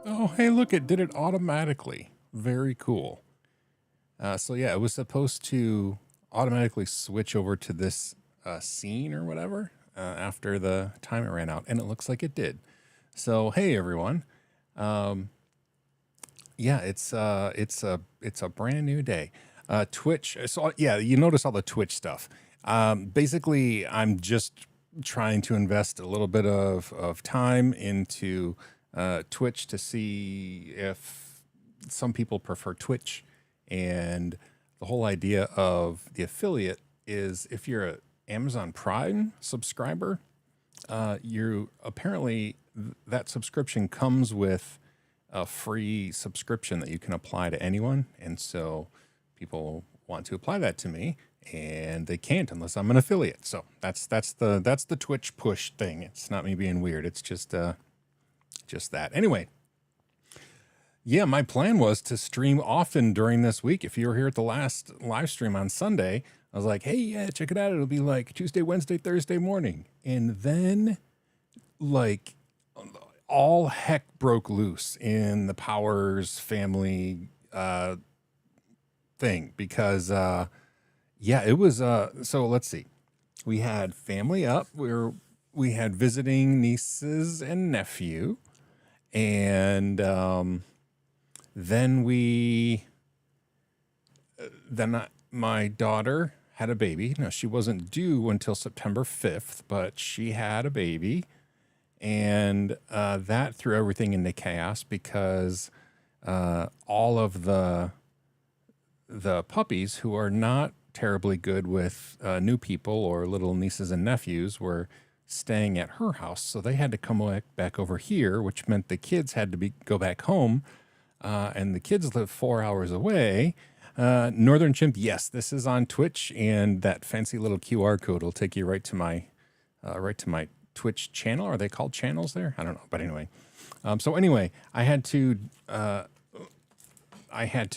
Oh, hey, look, it did it automatically. Very cool. So yeah, it was supposed to automatically switch over to this scene or whatever after the timer ran out, and it looks like it did. So hey, everyone. Um, yeah, it's a brand new day. Twitch. So yeah, you notice all the Twitch stuff. Basically, I'm just trying to invest a little bit of time into Twitch to see if some people prefer Twitch, and the whole idea of the affiliate is if you're a Amazon Prime subscriber, you apparently that subscription comes with a free subscription that you can apply to anyone, and so people want to apply that to me, and they can't unless I'm an affiliate. So that's the Twitch push thing. It's not me being weird. It's just that. Anyway, yeah, my plan was to stream often during this week. If you were here at the last live stream on Sunday, I was like, hey, yeah, check it out. It'll be like Tuesday, Wednesday, Thursday morning. And then, like, all heck broke loose in the Powers family thing because, yeah, it was. So let's see. We had family up. We had visiting nieces and nephew. And then my daughter had a baby. Now, she wasn't due until September 5th, but she had a baby. And that threw everything into chaos because all of the puppies who are not terribly good with new people or little nieces and nephews were staying at her house. So they had to come back over here, which meant the kids had to go back home. And the kids live 4 hours away. Northern Chimp, yes, this is on Twitch, and that fancy little QR code will take you right to my Twitch channel. Are they called channels there? I don't know, but anyway. So anyway, I had to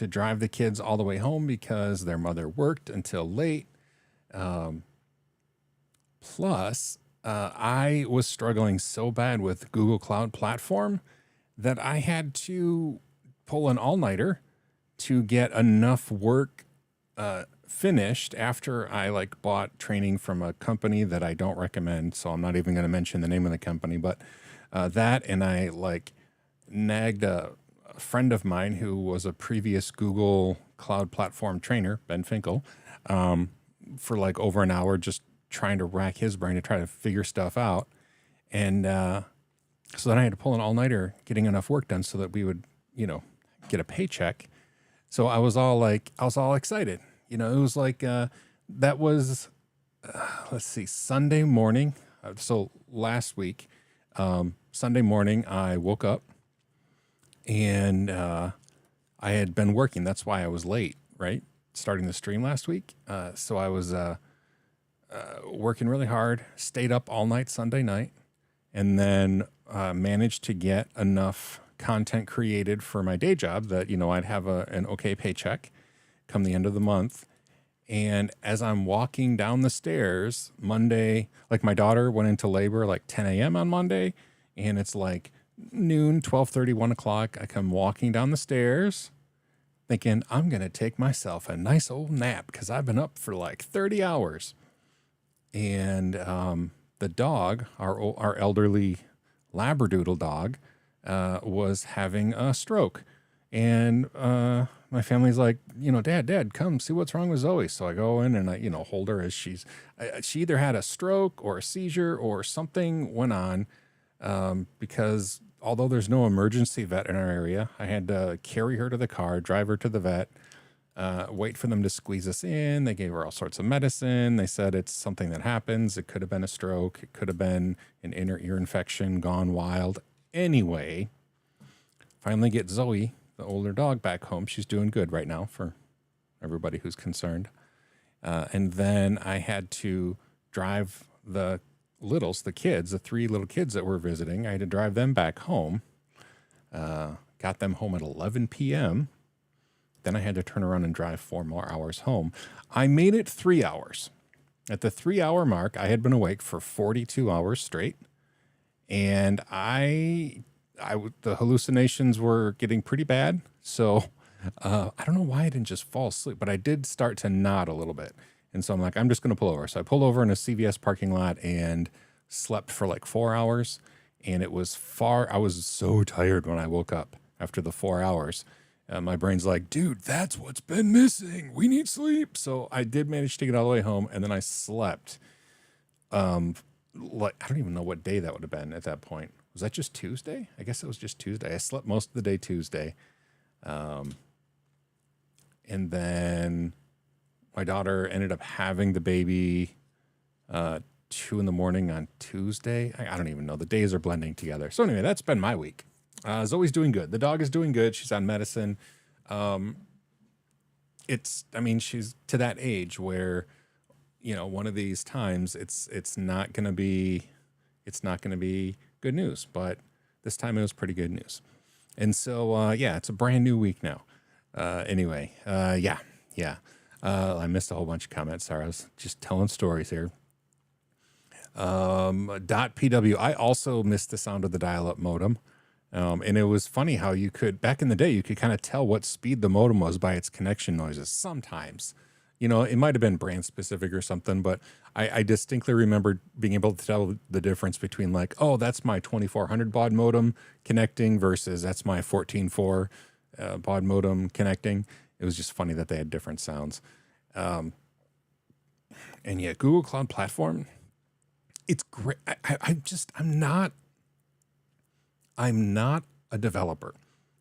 drive the kids all the way home because their mother worked until late. Plus, I was struggling so bad with Google Cloud Platform that I had to pull an all-nighter to get enough work finished after I bought training from a company that I don't recommend. So I'm not even going to mention the name of the company, but that, and I nagged a friend of mine who was a previous Google Cloud Platform trainer, Ben Finkel, for over an hour, just trying to rack his brain to try to figure stuff out. And so then I had to pull an all-nighter getting enough work done so that we would, get a paycheck. So I was all excited. It was that was, let's see, Sunday morning. So last week, Sunday morning, I woke up and I had been working. That's why I was late, right? Starting the stream last week. So I was working really hard, stayed up all night Sunday night, and then managed to get enough content created for my day job that, I'd have an okay paycheck come the end of the month. And as I'm walking down the stairs Monday, my daughter went into labor 10 a.m. on Monday, and it's noon, 12:30, 1 o'clock. I come walking down the stairs thinking I'm going to take myself a nice old nap because I've been up for 30 hours. And the dog, our elderly Labradoodle dog, was having a stroke. And my family's like, Dad, come see what's wrong with Zoe. So I go in and I, hold her as she either had a stroke or a seizure or something went on, because although there's no emergency vet in our area, I had to carry her to the car, drive her to the vet, wait for them to squeeze us in. They gave her all sorts of medicine. They said it's something that happens. It could have been a stroke. It could have been an inner ear infection gone wild. Anyway, finally get Zoe, the older dog, back home. She's doing good right now for everybody who's concerned. And then I had to drive the littles, the kids, the 3 little kids that were visiting. I had to drive them back home. Got them home at 11 p.m. Then I had to turn around and drive 4 more hours home. I made it 3 hours. At the 3-hour mark, I had been awake for 42 hours straight. And I the hallucinations were getting pretty bad. So I don't know why I didn't just fall asleep, but I did start to nod a little bit. And so I'm like, I'm just going to pull over. So I pulled over in a CVS parking lot and slept for like 4 hours. And it was I was so tired when I woke up after the 4 hours. My brain's like, dude, that's what's been missing. We need sleep. So I did manage to get all the way home, and then I slept. Like, I don't even know what day that would have been at that point. Was that just Tuesday? I guess it was just Tuesday. I slept most of the day Tuesday. And then my daughter ended up having the baby 2 a.m. on Tuesday. I don't even know. The days are blending together. So anyway, that's been my week. Zoe's doing good. The dog is doing good. She's on medicine. She's to that age where, one of these times it's not going to be good news, but this time it was pretty good news. And so, it's a brand new week now. Anyway, I missed a whole bunch of comments. Sorry, I was just telling stories here. .pw. I also missed the sound of the dial-up modem. And it was funny how back in the day, you could kind of tell what speed the modem was by its connection noises. Sometimes, it might have been brand specific or something, but I distinctly remember being able to tell the difference between like, oh, that's my 2400 baud modem connecting versus that's my 14.4 baud modem connecting. It was just funny that they had different sounds. And yeah, Google Cloud Platform, it's great. I'm not a developer.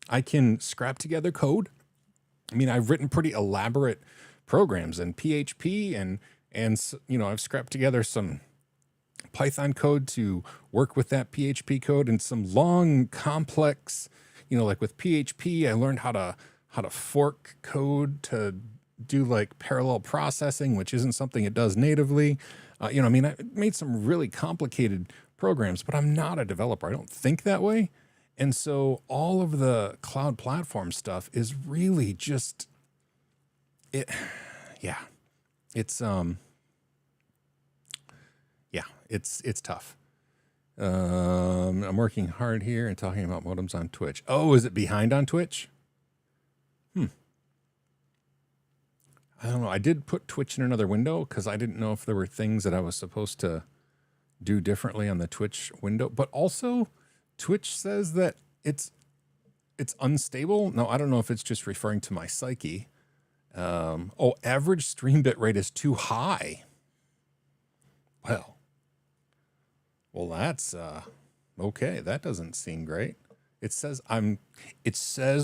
I can scrap together code. I mean, I've written pretty elaborate programs in PHP and I've scrapped together some Python code to work with that PHP code and some long, complex, like with PHP, I learned how to fork code to do like parallel processing, which isn't something it does natively. I made some really complicated programs, but I'm not a developer. I don't think that way. And so all of the cloud platform stuff is really just it. Yeah. It's it's tough. I'm working hard here and talking about modems on Twitch. Oh, is it behind on Twitch? I don't know. I did put Twitch in another window because I didn't know if there were things that I was supposed to do differently on the Twitch window. But also, Twitch says that it's unstable. No, I don't know if it's just referring to my psyche. Average stream bit rate is too high. Well, that's okay. That doesn't seem great. It says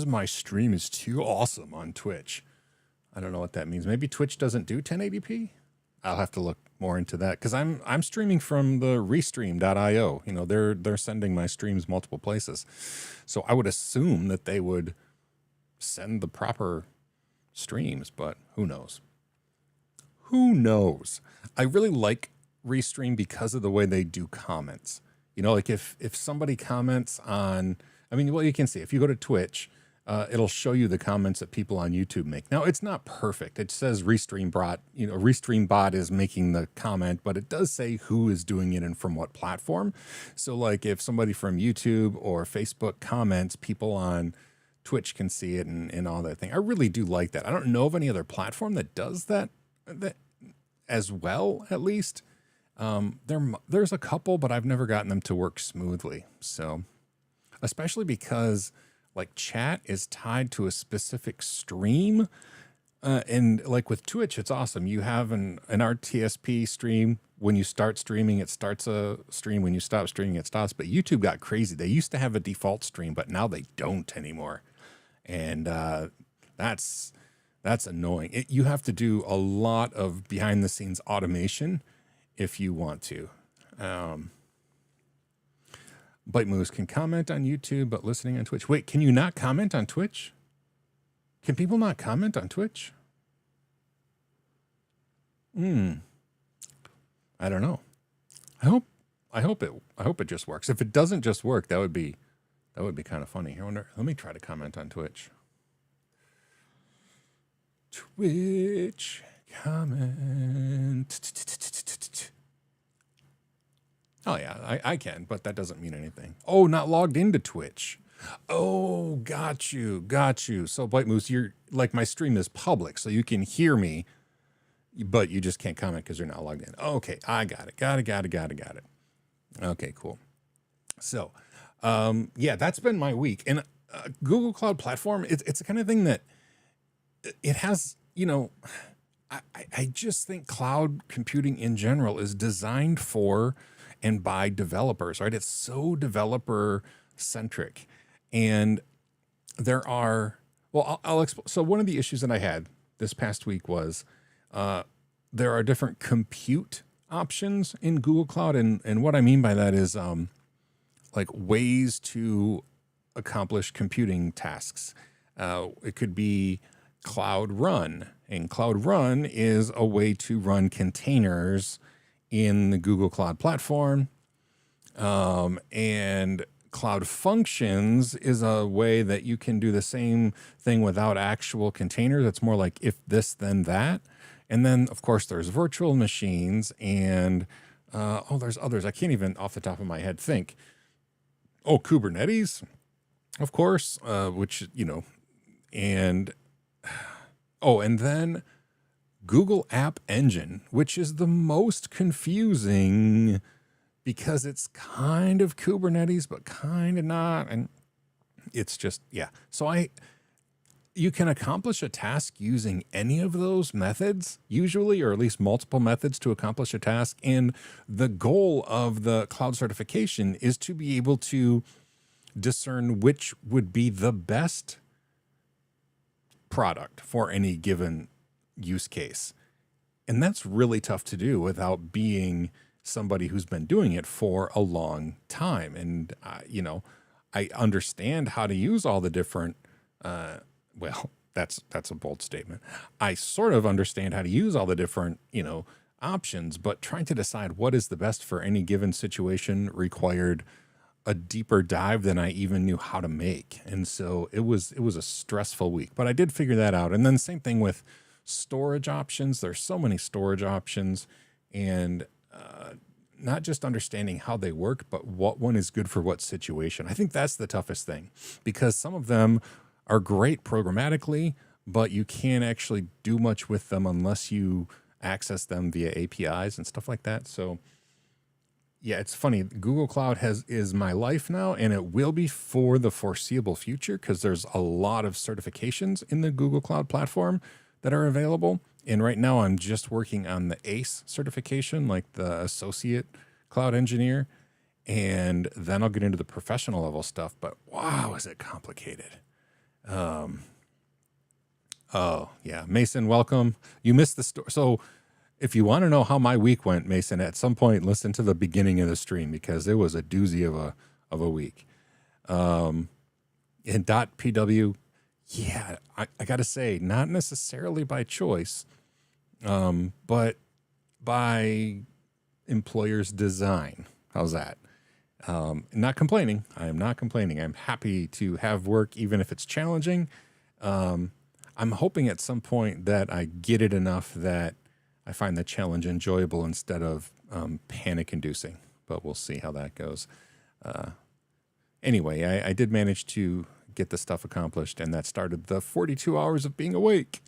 my stream is too awesome on Twitch. I don't know what that means. Maybe Twitch doesn't do 1080p. I'll have to look more into that because I'm streaming from the Restream.io. They're sending my streams multiple places, so I would assume that they would send the proper streams, but who knows? Who knows? I really like Restream because of the way they do comments. Like if somebody comments on, you can see if you go to Twitch. It'll show you the comments that people on YouTube make. Now, it's not perfect. It says Restream bot is making the comment, but it does say who is doing it and from what platform. So like if somebody from YouTube or Facebook comments, people on Twitch can see it and all that thing. I really do like that. I don't know of any other platform that does that as well, at least. There's a couple, but I've never gotten them to work smoothly. So, especially because like chat is tied to a specific stream. And like with Twitch, it's awesome. You have an RTSP stream. When you start streaming, it starts a stream. When you stop streaming, it stops. But YouTube got crazy. They used to have a default stream, but now they don't anymore. And that's annoying. You have to do a lot of behind the scenes automation if you want to. Bite Moose can comment on YouTube, but listening on Twitch. Wait, can you not comment on Twitch? Can people not comment on Twitch? I don't know. I hope it just works. If it doesn't just work, that would be kind of funny. Let me try to comment on Twitch. Twitch comment. Oh yeah, I can, but that doesn't mean anything. Oh, not logged into Twitch. Oh, got you, got you. So Blight Moose, you're like my stream is public, so you can hear me, but you just can't comment because you're not logged in. Okay, I got it. Got it. Okay, cool. So, yeah, that's been my week. And Google Cloud Platform, it's the kind of thing that it has, I just think cloud computing in general is designed for and by developers, right? It's so developer centric. And there are, well, I'll explain. So one of the issues that I had this past week was there are different compute options in Google Cloud. And what I mean by that is like ways to accomplish computing tasks. It could be Cloud Run, and Cloud Run is a way to run containers in the Google Cloud Platform. And Cloud Functions is a way that you can do the same thing without actual containers. It's more like if this, then that. And then, of course, there's virtual machines and, there's others. I can't even off the top of my head think. Oh, Kubernetes, of course, which, and, and then Google App Engine, which is the most confusing because it's kind of Kubernetes, but kind of not. And it's just, yeah. So you can accomplish a task using any of those methods, usually, or at least multiple methods to accomplish a task. And the goal of the cloud certification is to be able to discern which would be the best product for any given use case. And that's really tough to do without being somebody who's been doing it for a long time. And, I understand how to use all the different, that's a bold statement. I sort of understand how to use all the different, options, but trying to decide what is the best for any given situation required a deeper dive than I even knew how to make. And so it was a stressful week, but I did figure that out. And then same thing with storage options. There's so many storage options, and not just understanding how they work, but what one is good for what situation. I think that's the toughest thing, because some of them are great programmatically, but you can't actually do much with them unless you access them via APIs and stuff like that. So yeah, it's funny. Google Cloud is my life now, and it will be for the foreseeable future because there's a lot of certifications in the Google Cloud Platform that are available. And right now I'm just working on the ACE certification, like the Associate Cloud Engineer. And then I'll get into the professional level stuff. But wow, is it complicated. Oh, yeah. Mason, welcome. You missed the story. So if you want to know how my week went, Mason, at some point, listen to the beginning of the stream because it was a doozy of a week. And .pw, yeah, I got to say, not necessarily by choice, but by employer's design. How's that? Not complaining. I am not complaining. I'm happy to have work, even if it's challenging. I'm hoping at some point that I get it enough that I find the challenge enjoyable instead of panic inducing, but we'll see how that goes. Anyway, I did manage to get the stuff accomplished, and that started the 42 hours of being awake.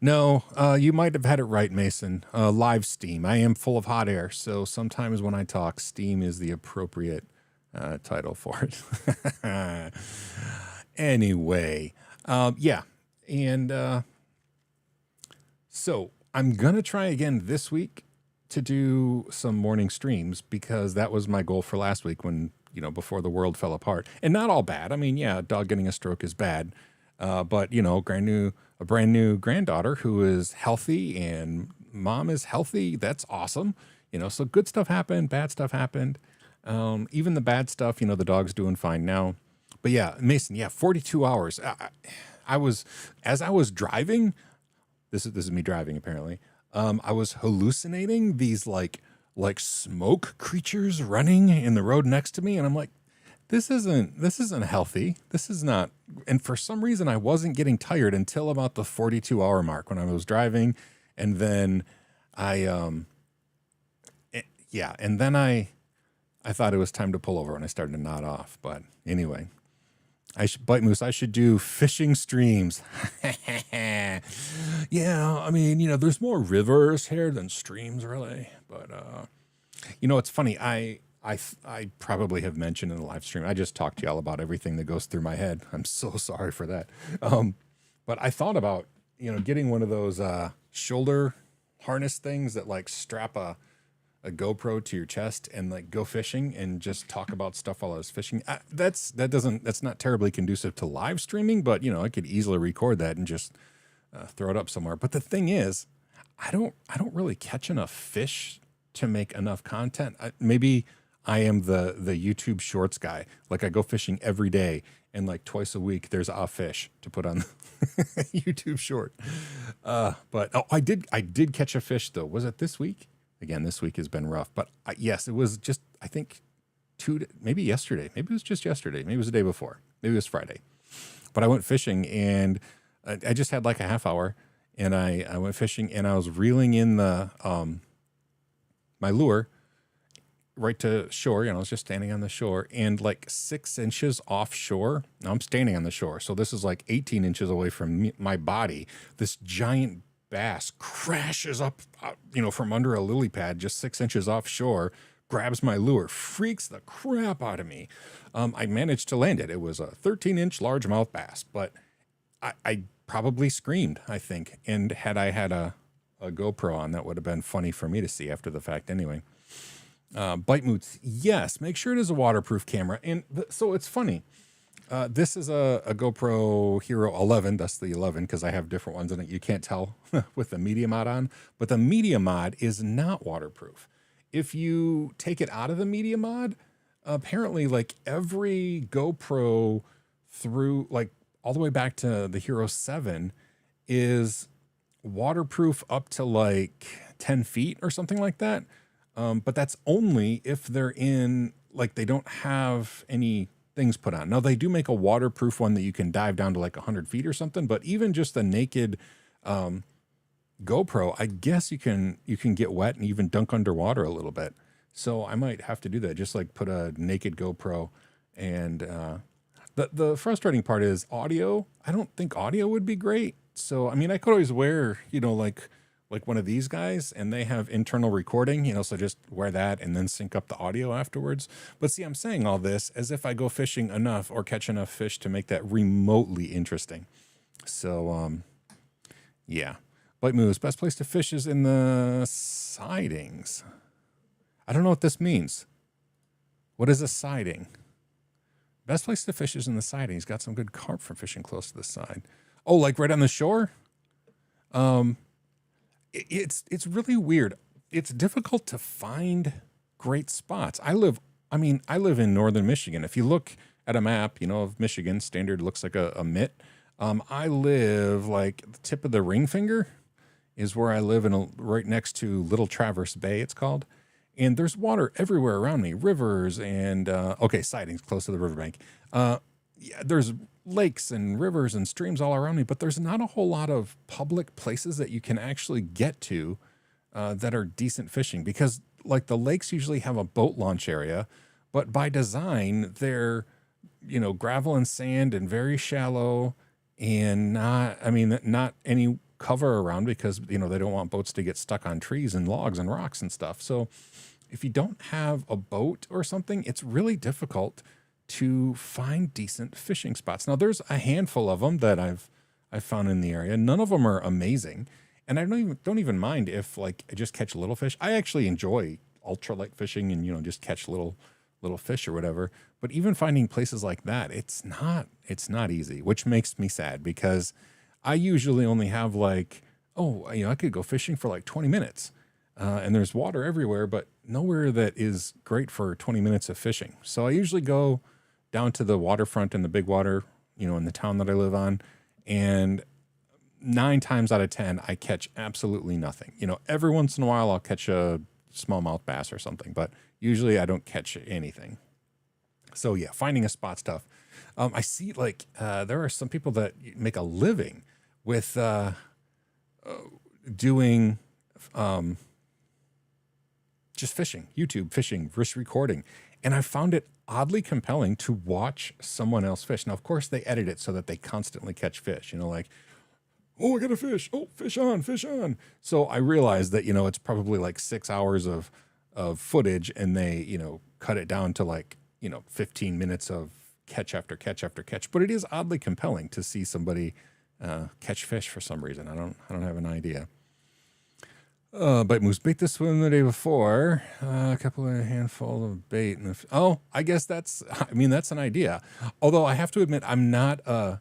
No, you might have had it right, Mason. Live steam. I am full of hot air, so sometimes when I talk, steam is the appropriate title for it. Anyway, yeah. And so I'm going to try again this week to do some morning streams because that was my goal for last week when, before the world fell apart. And not all bad. I mean, yeah, a dog getting a stroke is bad. But, a brand new granddaughter who is healthy and mom is healthy. That's awesome. So good stuff happened, bad stuff happened. Even the bad stuff, the dog's doing fine now. But yeah, Mason, 42 hours. As I was driving, this is me driving apparently. I was hallucinating these like smoke creatures running in the road next to me. And I'm like, this isn't healthy. This is not. And for some reason I wasn't getting tired until about the 42 hour mark when I was driving. And then I yeah. And then I thought it was time to pull over and I started to nod off. But anyway, Bite Moose, I should do fishing streams. Yeah, I mean, there's more rivers here than streams, really. But it's funny. I probably have mentioned in the live stream. I just talked to y'all about everything that goes through my head. I'm so sorry for that. But I thought about getting one of those shoulder harness things that like strap a GoPro to your chest and like go fishing and just talk about stuff while I was fishing. That's not terribly conducive to live streaming, but I could easily record that and just throw it up somewhere. But the thing is, I don't really catch enough fish to make enough content. Maybe I am the YouTube Shorts guy. Like I go fishing every day and like twice a week there's a fish to put on YouTube Short. But I did catch a fish though. Was it this week? Again, this week has been rough, but yes, it was just, I think maybe yesterday, maybe it was just yesterday, maybe it was the day before, maybe it was Friday, but I went fishing and I just had like a half hour and I went fishing and I was reeling in the, my lure right to shore. I was just standing on the shore and like 6 inches offshore. Now I'm standing on the shore. So this is like 18 inches away from my body. This giant bass crashes up, from under a lily pad, just 6 inches offshore, grabs my lure, freaks the crap out of me. I managed to land it. It was a 13-inch largemouth bass, but I probably screamed, I think. And had I had a GoPro on, that would have been funny for me to see after the fact anyway. Bite Moots, yes, make sure it is a waterproof camera. And so it's funny. This is a GoPro Hero 11, that's the 11 because I have different ones in it. You can't tell with the Media Mod on, but the Media Mod is not waterproof. If you take it out of the Media Mod, apparently like every GoPro through like all the way back to the Hero 7 is waterproof up to like 10 feet or something like that. But that's only if they're in, like they don't have any things put on. Now they do make a waterproof one that you can dive down to like 100 feet or something, but even just the naked GoPro, I guess you can get wet and even dunk underwater a little bit. So I might have to do that, just like put a naked GoPro. And the frustrating part is audio. I don't think audio would be great. So I mean, I could always wear, like one of these guys and they have internal recording, so just wear that and then sync up the audio afterwards. But see, I'm saying all this as if I go fishing enough or catch enough fish to make that remotely interesting. So, yeah. Bite Moose, best place to fish is in the sidings. I don't know what this means. What is a siding? Best place to fish is in the sidings. Got some good carp from fishing close to the side. Oh, like right on the shore? It's really weird. It's difficult to find great spots. I live in northern Michigan. If you look at a map, of Michigan, standard looks like a mitt. I live like the tip of the ring finger is where I live right next to Little Traverse Bay, it's called. And there's water everywhere around me, rivers and, sidings close to the riverbank. There's lakes and rivers and streams all around me, but there's not a whole lot of public places that you can actually get to that are decent fishing because like the lakes usually have a boat launch area, but by design they're, gravel and sand and very shallow and not any cover around because, they don't want boats to get stuck on trees and logs and rocks and stuff. So if you don't have a boat or something, it's really difficult to find decent fishing spots. Now there's a handful of them that I've found in the area. None of them are amazing. And I don't even mind if like I just catch little fish. I actually enjoy ultralight fishing and, just catch little fish or whatever. But even finding places like that, it's not easy, which makes me sad because I usually only have like, I could go fishing for like 20 minutes. And there's water everywhere, but nowhere that is great for 20 minutes of fishing. So I usually go down to the waterfront in the big water, in the town that I live on. And 9 times out of 10, I catch absolutely nothing. Every once in a while I'll catch a smallmouth bass or something, but usually I don't catch anything. So yeah, finding a spot's tough. I see like, there are some people that make a living with, doing, just fishing, YouTube fishing, versus recording. And I found it oddly compelling to watch someone else fish. Now, of course, they edit it so that they constantly catch fish, like, oh, I got a fish. Oh, fish on, fish on. So I realized that, it's probably like 6 hours of footage, and they, cut it down to like, 15 minutes of catch after catch after catch. But it is oddly compelling to see somebody catch fish for some reason. I don't have an idea. Bite moose bait this one the day before. A handful of bait. I guess that's an idea. Although I have to admit, I'm not a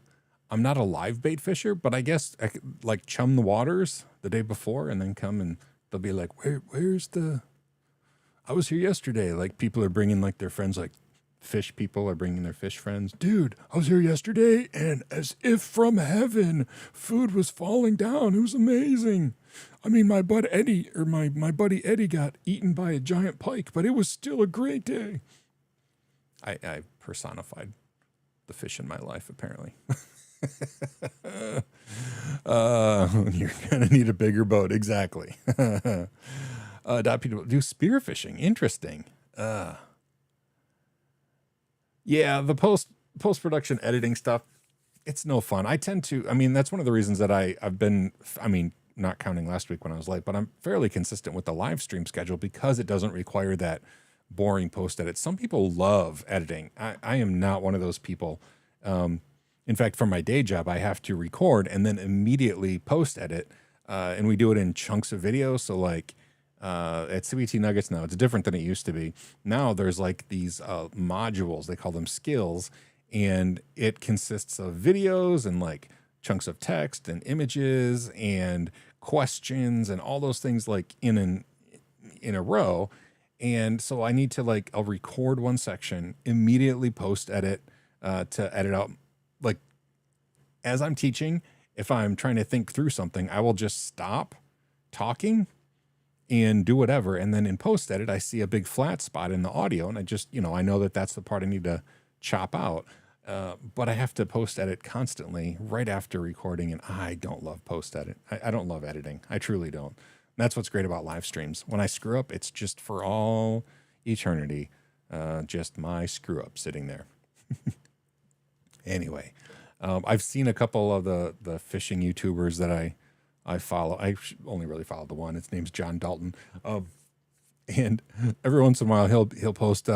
live bait fisher, but I guess I could, like, chum the waters the day before and then come and they'll be like, I was here yesterday. Like, people are bringing like their friends, like fish people are bringing their fish friends. Dude, I was here yesterday, and as if from heaven, food was falling down. It was amazing. I mean, my buddy Eddie got eaten by a giant pike, but it was still a great day. I personified the fish in my life, apparently. You're gonna need a bigger boat, exactly. Do spear fishing. Interesting. Yeah, the post-production editing stuff, it's no fun. I tend to, that's one of the reasons that I've been, not counting last week when I was late, but I'm fairly consistent with the live stream schedule because it doesn't require that boring post edit. Some people love editing. I am not one of those people. In fact, for my day job, I have to record and then immediately post edit. And we do it in chunks of video. So like, at CBT Nuggets now, it's different than it used to be. Now there's like these modules, they call them skills, and it consists of videos and like chunks of text and images and questions and all those things, like in a row. And so I need to I'll record one section, immediately post edit to edit out, like, as I'm teaching. If I'm trying to think through something, I will just stop talking and do whatever. And then in post edit, I see a big flat spot in the audio, and I just, I know that that's the part I need to chop out. But I have to post edit constantly right after recording, and I don't love post edit. I don't love editing. I truly don't. And that's what's great about live streams. When I screw up, it's just for all eternity, just my screw up sitting there. Anyway, I've seen a couple of the fishing YouTubers that I follow. I only really follow the one. His name's John Dalton. And every once in a while he'll post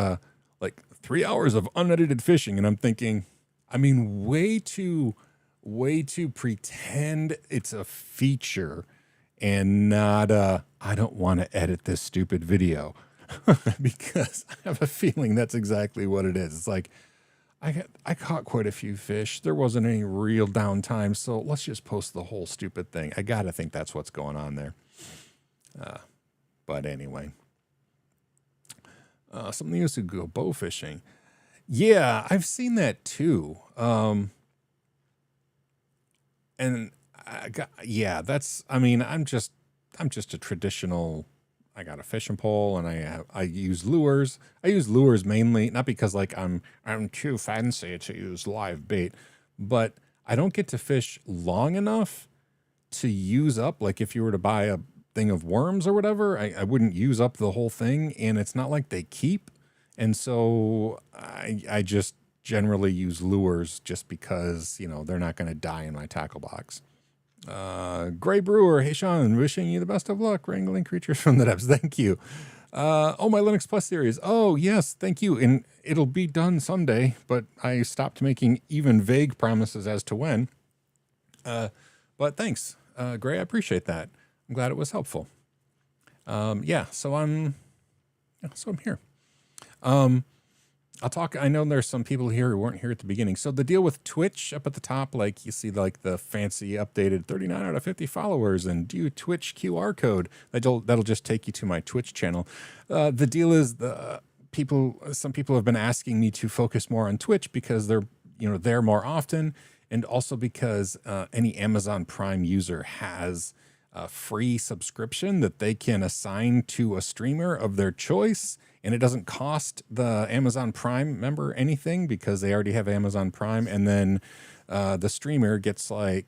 like 3 hours of unedited fishing, and I'm thinking, way to pretend it's a feature and not I don't want to edit this stupid video. Because I have a feeling that's exactly what it is. It's like, I caught quite a few fish. There wasn't any real downtime, so let's just post the whole stupid thing. I gotta think that's what's going on there. But anyway, something else to go bow fishing. Yeah, I've seen that too. And that's. I'm just a traditional. I got a fishing pole, and I use lures. I use lures mainly not because I'm too fancy to use live bait, but I don't get to fish long enough to use up. Like, if you were to buy a thing of worms or whatever, I wouldn't use up the whole thing, and it's not like they keep. And so I just generally use lures just because, they're not going to die in my tackle box. Gray Brewer, hey Sean, wishing you the best of luck wrangling creatures from the depths. Thank you. My Linux Plus series. Oh yes, thank you. And it'll be done someday, but I stopped making even vague promises as to when. But thanks, Gray. I appreciate that. I'm glad it was helpful. So I'm here. I'll talk. I know there's some people here who weren't here at the beginning. So the deal with Twitch up at the top, like you see, like the fancy updated 39 out of 50 followers and do Twitch QR code. That'll just take you to my Twitch channel. The deal is some people have been asking me to focus more on Twitch because they're there more often, and also because any Amazon Prime user has a free subscription that they can assign to a streamer of their choice. And it doesn't cost the Amazon Prime member anything because they already have Amazon Prime. And then the streamer gets they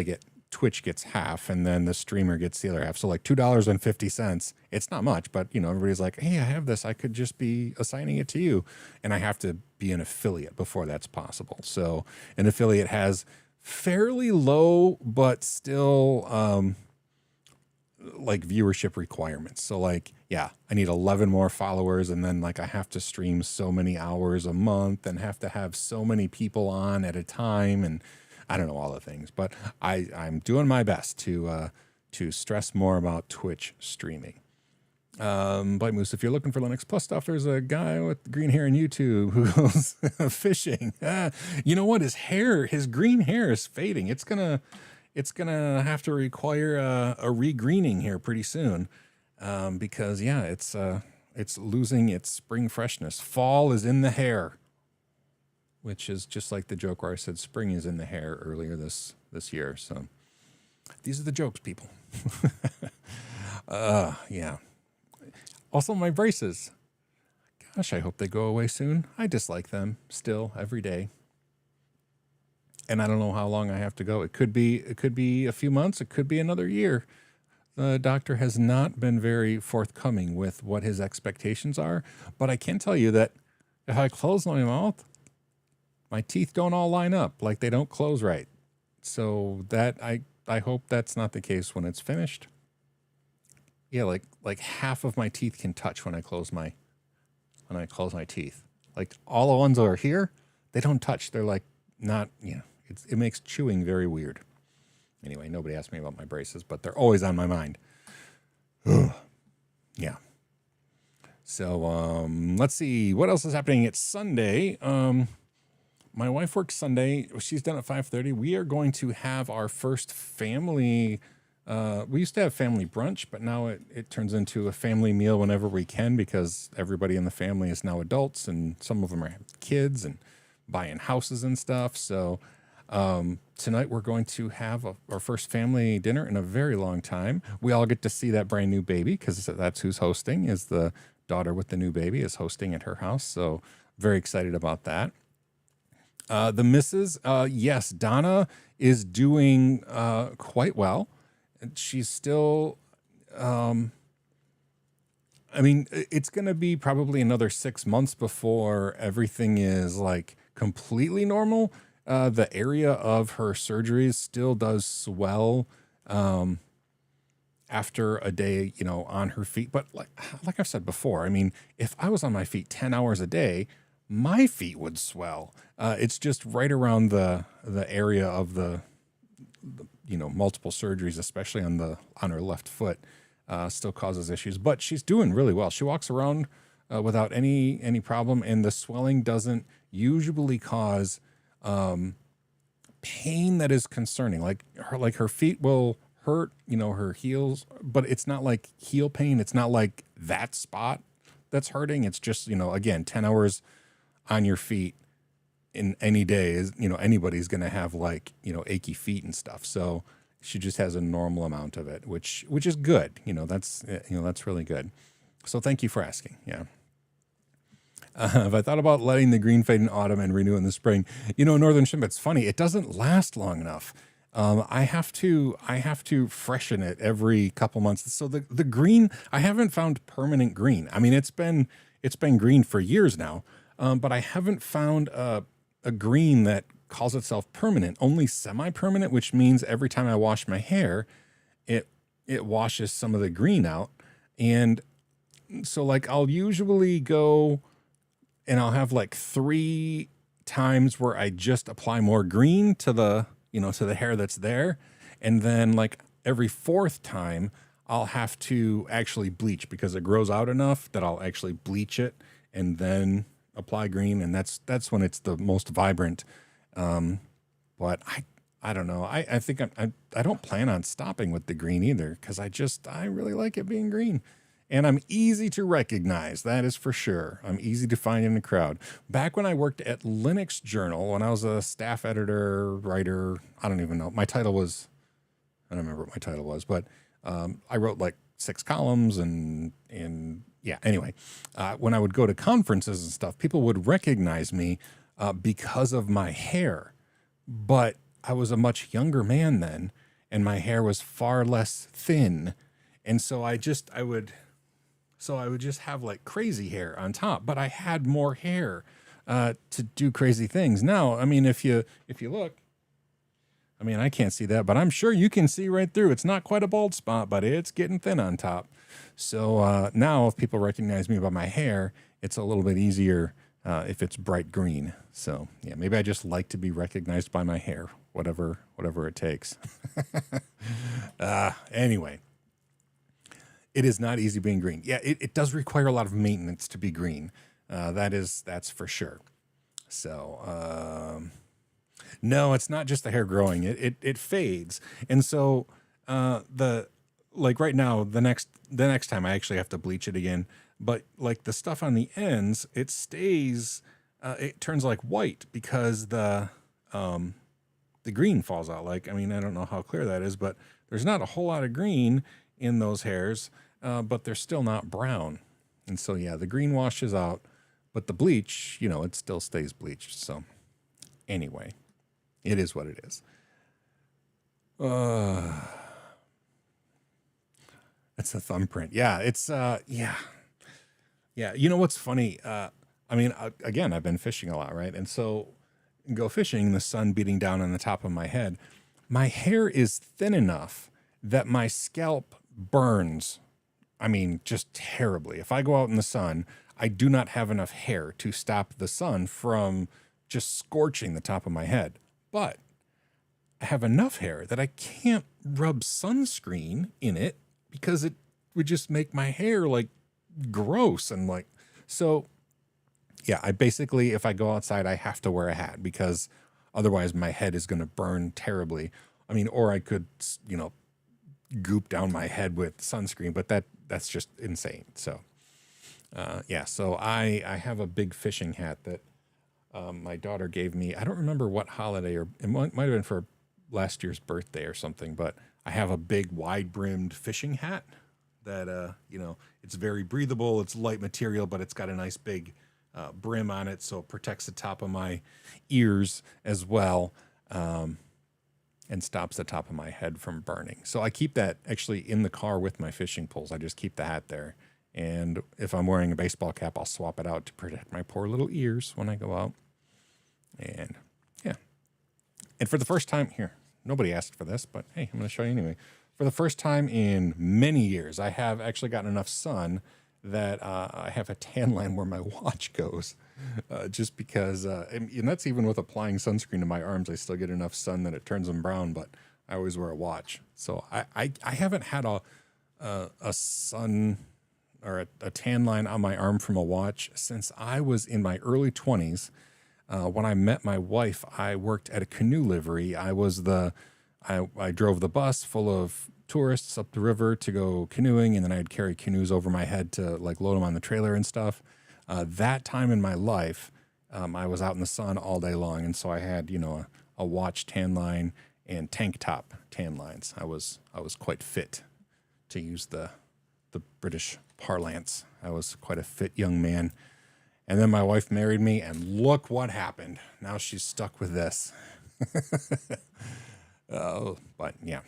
get Twitch gets half and then the streamer gets the other half. So like $2.50. It's not much, but everybody's like, hey, I have this. I could just be assigning it to you. And I have to be an affiliate before that's possible. So an affiliate has fairly low, but still like viewership requirements. So like, yeah, I need 11 more followers. And then like I have to stream so many hours a month and have to have so many people on at a time. And I don't know all the things, but I'm doing my best to stress more about Twitch streaming. Bite Moose, if you're looking for Linux Plus stuff, there's a guy with green hair on YouTube who's fishing. You know what? His green hair is fading. It's gonna have to require a regreening here pretty soon, because it's losing its spring freshness. Fall is in the hair, which is just like the joke where I said spring is in the hair earlier this year. So these are the jokes, people. Yeah. Also, my braces. Gosh, I hope they go away soon. I dislike them still every day. And I don't know how long I have to go. It could be a few months. It could be another year. The doctor has not been very forthcoming with what his expectations are. But I can tell you that if I close my mouth, my teeth don't all line up, like they don't close right. So that I hope that's not the case when it's finished. Yeah, like half of my teeth can touch when I close my teeth. Like all the ones that are here, they don't touch. They're like not, it makes chewing very weird. Anyway, nobody asked me about my braces, but they're always on my mind. Yeah. So let's see what else is happening. It's Sunday. My wife works Sunday. She's done at 5:30. We are going to have our first family. We used to have family brunch, but now it turns into a family meal whenever we can because everybody in the family is now adults and some of them are kids and buying houses and stuff. So tonight we're going to have our first family dinner in a very long time. We all get to see that brand new baby because that's who's hosting, is the daughter with the new baby is hosting at her house. So very excited about that. The missus, yes, Donna is doing quite well. She's still, it's going to be probably another 6 months before everything is like completely normal. The area of her surgeries still does swell after a day, on her feet. But like I've said before, if I was on my feet 10 hours a day, my feet would swell. It's just right around the area of the multiple surgeries, especially on her left foot, still causes issues. But she's doing really well. She walks around without any problem, and the swelling doesn't usually cause pain that is concerning. Like her feet will hurt, her heels, but it's not like heel pain. It's not like that spot that's hurting. It's just, again, 10 hours on your feet in any day is, anybody's going to have like, achy feet and stuff. So she just has a normal amount of it, which is good. That's really good. So thank you for asking. Yeah. If I thought about letting the green fade in autumn and renew in the spring, Northern Shimp, it's funny. It doesn't last long enough. I have to freshen it every couple months. So the green, I haven't found permanent green. It's been green for years now. But I haven't found a green that calls itself permanent, only semi-permanent, which means every time I wash my hair, it washes some of the green out. And so like I'll usually go and I'll have like 3 times where I just apply more green to the hair that's there. And then like every 4th time I'll have to actually bleach because it grows out enough that I'll actually bleach it and then apply green. And that's when it's the most vibrant. But I don't know. I think I don't plan on stopping with the green either because I really like it being green. And I'm easy to recognize, that is for sure. I'm easy to find in the crowd. Back when I worked at Linux Journal, when I was a staff editor, writer, I don't even know. I don't remember what my title was, but I wrote like 6 columns and yeah, anyway. When I would go to conferences and stuff, people would recognize me because of my hair. But I was a much younger man then, and my hair was far less thin. And so I would just have like crazy hair on top, but I had more hair to do crazy things. Now, I mean, if you look, I mean, I can't see that, but I'm sure you can see right through. It's not quite a bald spot, but it's getting thin on top. So now if people recognize me by my hair, it's a little bit easier if it's bright green. So yeah, maybe I just like to be recognized by my hair, whatever it takes. Anyway, it is not easy being green. Yeah, it does require a lot of maintenance to be green. That's for sure. So no, it's not just the hair growing. It fades, and so like right now, the next time I actually have to bleach it again. But like the stuff on the ends, it stays. It turns like white because the green falls out. Like, I mean, I don't know how clear that is, but there's not a whole lot of green in those hairs, but they're still not brown. And so, yeah, the green washes out, but the bleach, it still stays bleached. So anyway, it is what it is. It's a thumbprint. Yeah, it's, yeah. Yeah. You know what's funny? I mean, again, I've been fishing a lot, right? And so go fishing, the sun beating down on the top of my head. My hair is thin enough that my scalp burns. I mean, just terribly. If I go out in the sun, I do not have enough hair to stop the sun from just scorching the top of my head. But I have enough hair that I can't rub sunscreen in it because it would just make my hair like gross and like, so yeah, I basically, if I go outside, I have to wear a hat because otherwise my head is going to burn terribly. I mean, or I could, goop down my head with sunscreen, but that's just insane. So, yeah, so I have a big fishing hat that my daughter gave me. I don't remember what holiday, or it might have been for last year's birthday or something, but I have a big wide brimmed fishing hat that, it's very breathable. It's light material, but it's got a nice big brim on it, so it protects the top of my ears as well, and stops the top of my head from burning. So I keep that actually in the car with my fishing poles. I just keep the hat there, and if I'm wearing a baseball cap, I'll swap it out to protect my poor little ears when I go out. And yeah, and for the first time here, nobody asked for this, but hey, I'm going to show you anyway. For the first time in many years, I have actually gotten enough sun that I have a tan line where my watch goes, just because, and that's even with applying sunscreen to my arms, I still get enough sun that it turns them brown, but I always wear a watch. So I haven't had a sun or a tan line on my arm from a watch since I was in my early 20s. When I met my wife, I worked at a canoe livery. I drove the bus full of tourists up the river to go canoeing, and then I'd carry canoes over my head to like load them on the trailer and stuff. That time in my life, I was out in the sun all day long, and so I had a watch tan line and tank top tan lines. I was quite fit, to use the British parlance. I was quite a fit young man. And then my wife married me, and look what happened. Now she's stuck with this. But yeah.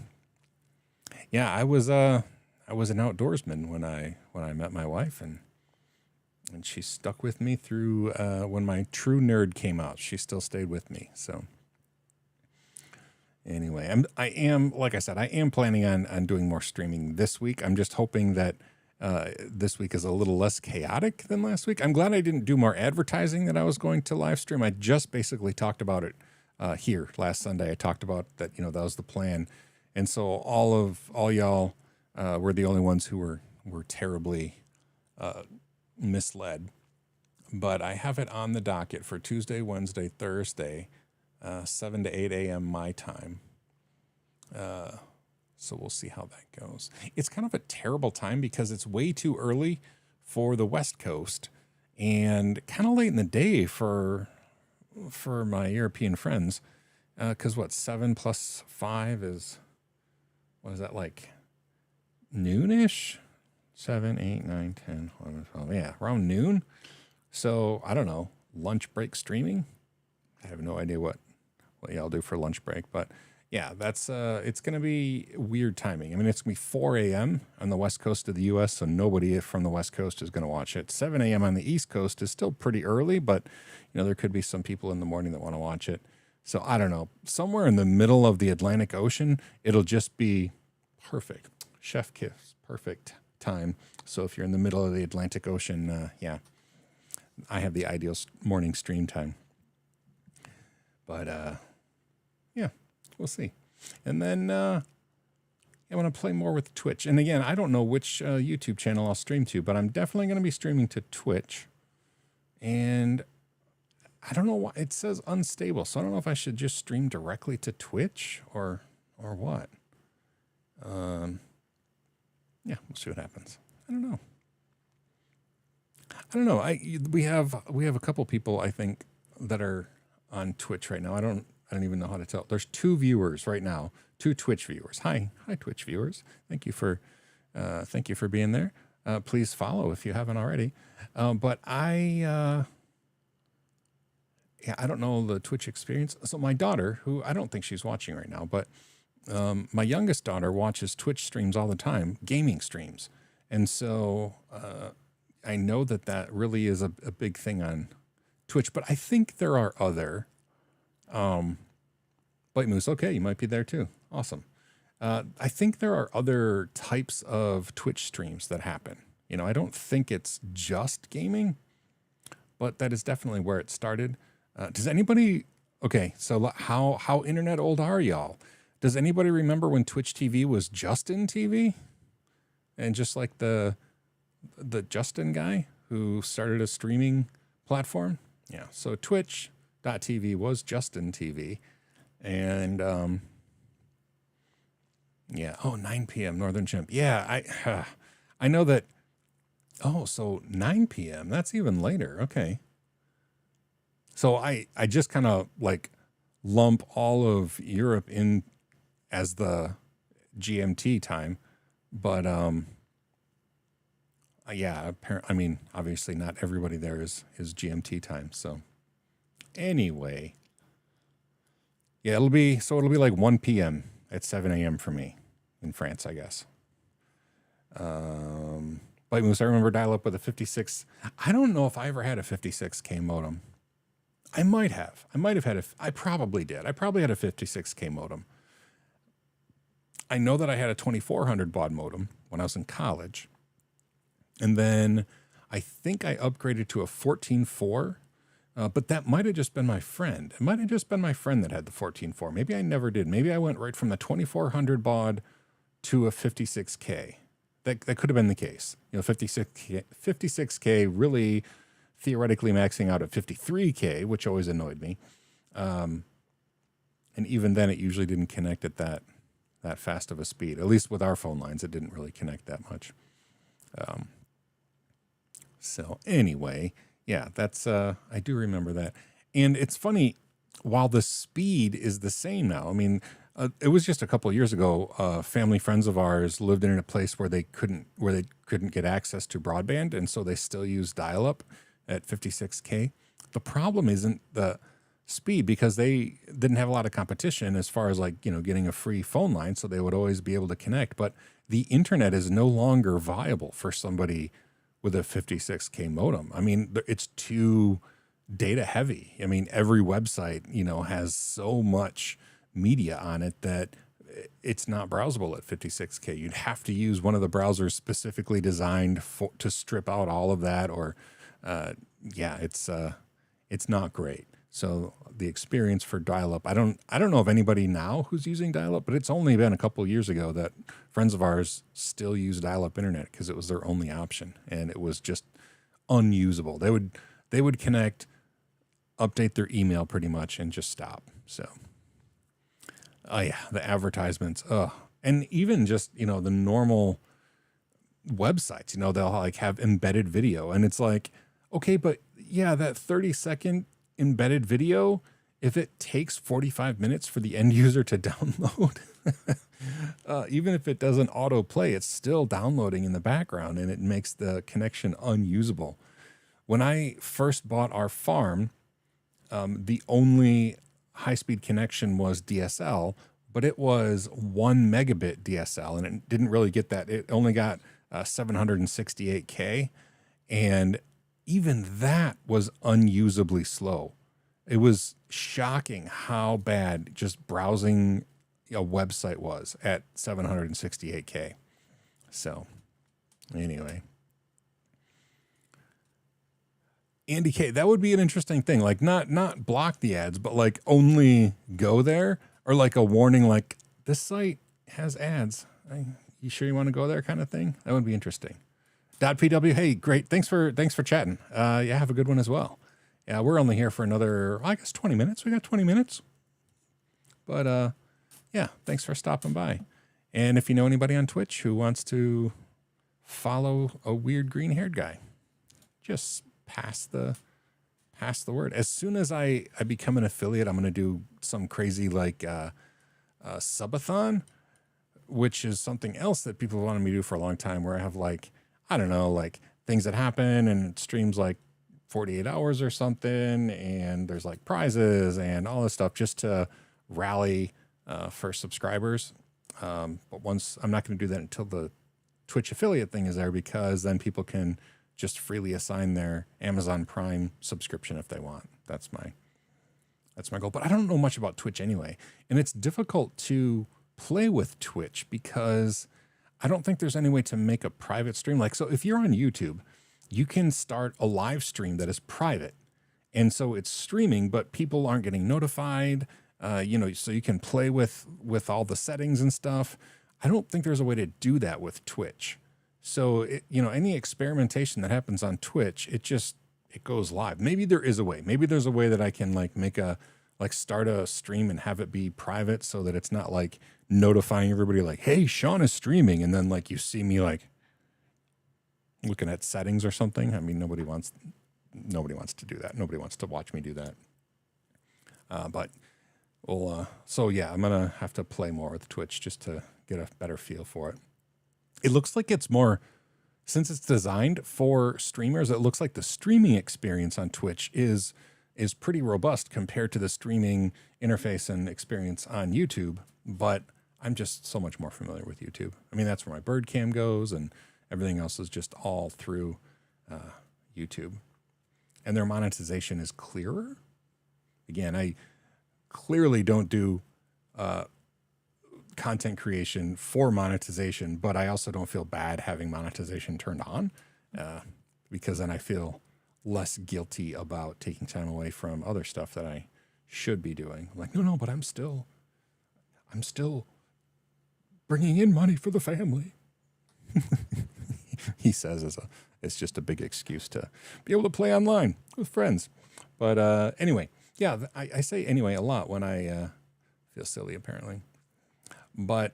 Yeah, I was an outdoorsman when I met my wife, and she stuck with me through when my true nerd came out. She still stayed with me. So anyway, I am like I said, I am planning on doing more streaming this week. I'm just hoping that this week is a little less chaotic than last week. I'm glad I didn't do more advertising that I was going to live stream. I just basically talked about it here last Sunday. I talked about that, that was the plan. And so all y'all were the only ones who were terribly misled. But I have it on the docket for Tuesday, Wednesday, Thursday, 7 to 8 a.m. my time. So we'll see how that goes. It's kind of a terrible time because it's way too early for the West Coast and kind of late in the day for my European friends. Because 7 plus 5 is... what is that, like noonish? 7, 8, 9, 10, 11, 12. Yeah, around noon. So I don't know, lunch break streaming. I have no idea what y'all do for lunch break, but Yeah, that's it's going to be weird timing. I mean, it's going to be 4 a.m. on the west coast of the U.S., so nobody from the west coast is going to watch it. 7 a.m. on the east coast is still pretty early, but there could be some people in the morning that want to watch it. So I don't know. Somewhere in the middle of the Atlantic Ocean, it'll just be perfect. Chef kiss, perfect time. So if you're in the middle of the Atlantic Ocean, yeah, I have the ideal morning stream time. But yeah, we'll see. And then I want to play more with Twitch. And again, I don't know which YouTube channel I'll stream to, but I'm definitely going to be streaming to Twitch. And I don't know why it says unstable. So I don't know if I should just stream directly to Twitch or what. Yeah, we'll see what happens. I don't know. We have a couple people I think that are on Twitch right now. I don't even know how to tell. There's 2 viewers right now, 2 Twitch viewers. Hi Twitch viewers. Thank you for being there. Please follow if you haven't already. But I don't know the Twitch experience. So my daughter, who I don't think she's watching right now, but my youngest daughter watches Twitch streams all the time, gaming streams. And so I know that really is a big thing on Twitch, but I think there are other Bite Moose. Okay, you might be there too. Awesome. I think there are other types of Twitch streams that happen. I don't think it's just gaming, but that is definitely where it started. Does anybody? Okay, so how internet old are y'all? Does anybody remember when Twitch TV was Justin TV, and just like the Justin guy who started a streaming platform? Yeah, so Twitch.tv was Justin TV, and 9 p.m. Northern Chimp. Yeah, I know that. Oh, so 9 p.m. That's even later. Okay. So I just kind of like lump all of Europe in as the GMT time, but yeah, I mean, obviously not everybody there is GMT time. So anyway, yeah, it'll be like 1 p.m. at 7 a.m. for me in France, I guess. Bite Moose, I remember dial up with a 56. I don't know if I ever had a 56K modem. I might have had I probably did. I probably had a 56K modem. I know that I had a 2400 baud modem when I was in college. And then I think I upgraded to a 14.4, but that might have just been my friend. It might have just been my friend that had the 14.4. Maybe I never did. Maybe I went right from the 2400 baud to a 56K. That could have been the case. 56K really theoretically maxing out at 53K, which always annoyed me. And even then, it usually didn't connect at that fast of a speed. At least with our phone lines, it didn't really connect that much. So anyway, yeah, that's I do remember that. And it's funny, while the speed is the same now. I mean, it was just a couple of years ago. Family friends of ours lived in a place where they couldn't get access to broadband, and so they still use dial-up at 56K. The problem isn't the speed, because they didn't have a lot of competition as far as getting a free phone line, so they would always be able to connect. But the internet is no longer viable for somebody with a 56K modem. I mean, it's too data heavy. I mean, every website, has so much media on it that it's not browsable at 56K. You'd have to use one of the browsers specifically designed to strip out all of that, or it's not great. So the experience for dial-up, I don't know of anybody now who's using dial-up, but it's only been a couple of years ago that friends of ours still use dial-up internet because it was their only option, and it was just unusable. They would connect, update their email pretty much, and just stop. So, oh yeah, the advertisements, and even just the normal websites, they'll have embedded video, and it's like, okay, but yeah, that 30-second embedded video, if it takes 45 minutes for the end user to download, even if it doesn't autoplay, it's still downloading in the background, and it makes the connection unusable. When I first bought our farm, the only high-speed connection was DSL, but it was 1 megabit DSL, and it didn't really get that. It only got 768K, and even that was unusably slow. It was shocking how bad just browsing a website was at 768K. So anyway, Andy K, that would be an interesting thing. Like not block the ads, but like only go there, or like a warning, like this site has ads. You sure you want to go there kind of thing? That would be interesting. .pw, hey, great. Thanks for chatting. Yeah, have a good one as well. Yeah, we're only here for another, I guess, 20 minutes. We got 20 minutes. But yeah, thanks for stopping by. And if you know anybody on Twitch who wants to follow a weird green-haired guy, just pass the word. As soon as I become an affiliate, I'm going to do some crazy like subathon, which is something else that people wanted me to do for a long time, where I have like, I don't know, like things that happen and it streams like 48 hours or something, and there's like prizes and all this stuff just to rally for subscribers. But once, I'm not going to do that until the Twitch affiliate thing is there, because then people can just freely assign their Amazon Prime subscription if they want. That's my goal. But I don't know much about Twitch anyway, and it's difficult to play with Twitch because I don't think there's any way to make a private stream. Like, so if you're on YouTube, you can start a live stream that is private. And so it's streaming, but people aren't getting notified, so you can play with all the settings and stuff. I don't think there's a way to do that with Twitch. So, any experimentation that happens on Twitch, it goes live. Maybe there is a way. Maybe there's a way that I can start a stream and have it be private, so that it's not like notifying everybody like, hey, Sean is streaming. And then like you see me like looking at settings or something. I mean, nobody wants to do that. Nobody wants to watch me do that. So yeah, I'm going to have to play more with Twitch just to get a better feel for it. It looks like it's more, since it's designed for streamers, it looks like the streaming experience on Twitch is pretty robust compared to the streaming interface and experience on YouTube. But I'm just so much more familiar with YouTube. I mean, that's where my bird cam goes, and everything else is just all through YouTube. And their monetization is clearer. Again, I clearly don't do content creation for monetization, but I also don't feel bad having monetization turned on, because then I feel less guilty about taking time away from other stuff that I should be doing. I'm like, no, but I'm still bringing in money for the family. He says it's just a big excuse to be able to play online with friends. But anyway, yeah, I say anyway a lot when I feel silly, apparently. But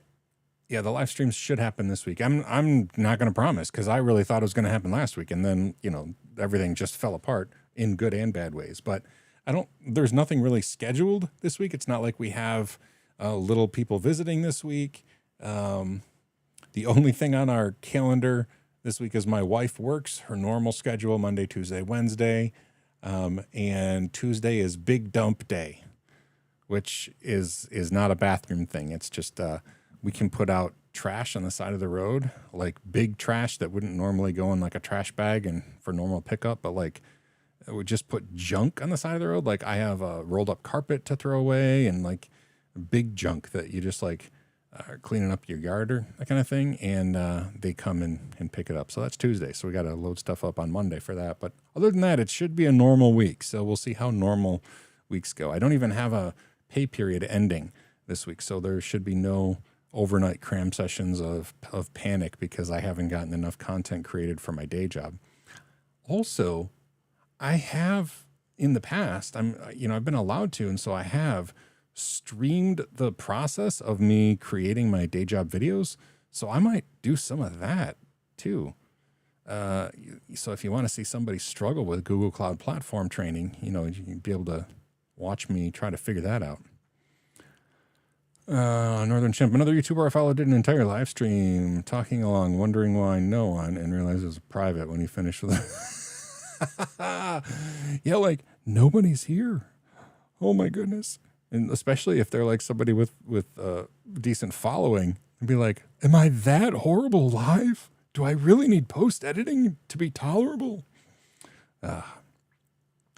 yeah, the live streams should happen this week. I'm not going to promise, because I really thought it was going to happen last week, and then everything just fell apart in good and bad ways. But there's nothing really scheduled this week. It's not like we have little people visiting this week. The only thing on our calendar this week is my wife works her normal schedule, Monday, Tuesday, Wednesday. And Tuesday is big dump day, which is not a bathroom thing. It's just, we can put out trash on the side of the road, like big trash that wouldn't normally go in like a trash bag and for normal pickup, but like it would just put junk on the side of the road. Like I have a rolled up carpet to throw away, and like big junk that you just like cleaning up your yard or that kind of thing. And they come and pick it up. So that's Tuesday. So we got to load stuff up on Monday for that. But other than that, it should be a normal week. So we'll see how normal weeks go. I don't even have a pay period ending this week. So there should be no overnight cram sessions of panic because I haven't gotten enough content created for my day job. Also, I have in the past, I've been allowed to, and so I have streamed the process of me creating my day job videos. So I might do some of that too. So if you want to see somebody struggle with Google Cloud Platform training, you can be able to watch me try to figure that out. Northern Chimp, another YouTuber I followed, did an entire live stream talking along, wondering why no one, and realized it was private when he finished with it. Yeah, like nobody's here. Oh my goodness. and especially if they're like somebody with a decent following, and be like, "Am I that horrible live? Do I really need post editing to be tolerable?"